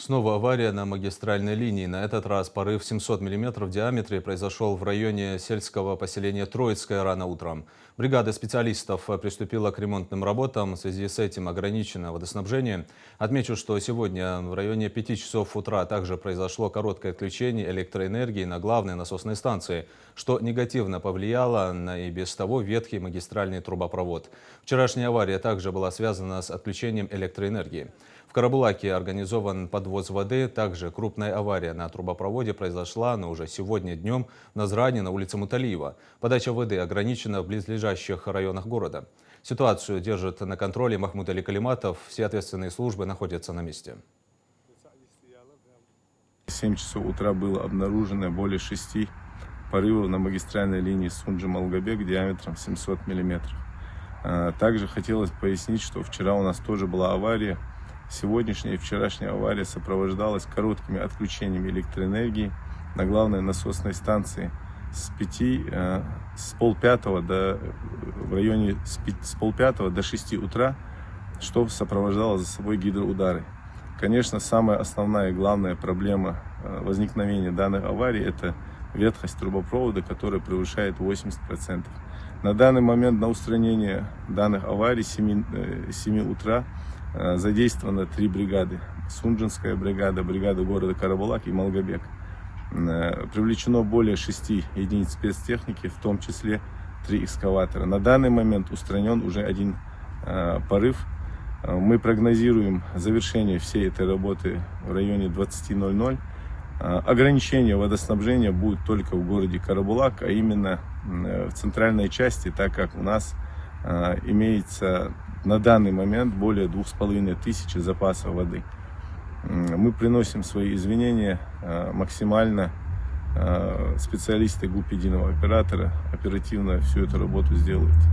Снова авария на магистральной линии. На этот раз порыв 700 мм в диаметре произошел в районе сельского поселения Троицкое рано утром. Бригада специалистов приступила к ремонтным работам. В связи с этим ограничено водоснабжение. Отмечу, что сегодня в районе 5 часов утра также произошло короткое отключение электроэнергии на главной насосной станции, что негативно повлияло на и без того ветхий магистральный трубопровод. Вчерашняя авария также была связана с отключением электроэнергии. В Карабулаке организован подвоз воды. Также крупная авария на трубопроводе произошла, но уже сегодня днем в Назране на улице Муталиева. Подача воды ограничена в близлежащих районах города. Ситуацию держит на контроле Махмуд Али Калиматов. Все ответственные службы находятся на месте. В 7 часов утра было обнаружено более 6 порывов на магистральной линии Сунджи-Малгобек диаметром 700 мм. Также хотелось пояснить, что вчера у нас тоже была авария. Сегодняшняя и вчерашняя авария сопровождалась короткими отключениями электроэнергии на главной насосной станции с полпятого до 6 утра, что сопровождало за собой гидроудары. Конечно, самая основная и главная проблема возникновения данных аварий – это ветхость трубопровода, которая превышает 80%. На данный момент на устранение данных аварий с 7 утра задействовано 3 бригады. Сунджинская бригада, бригада города Карабулак и Малгобек. Привлечено более 6 единиц спецтехники, в том числе 3 экскаватора. На данный момент устранен уже 1 порыв. Мы прогнозируем завершение всей этой работы в районе 20:00. Ограничение водоснабжения будет только в городе Карабулак, а именно в центральной части, так как у нас имеется на данный момент более 2500 запасов воды. Мы приносим свои извинения максимально. Специалисты ГУП единого оператора оперативно всю эту работу сделают.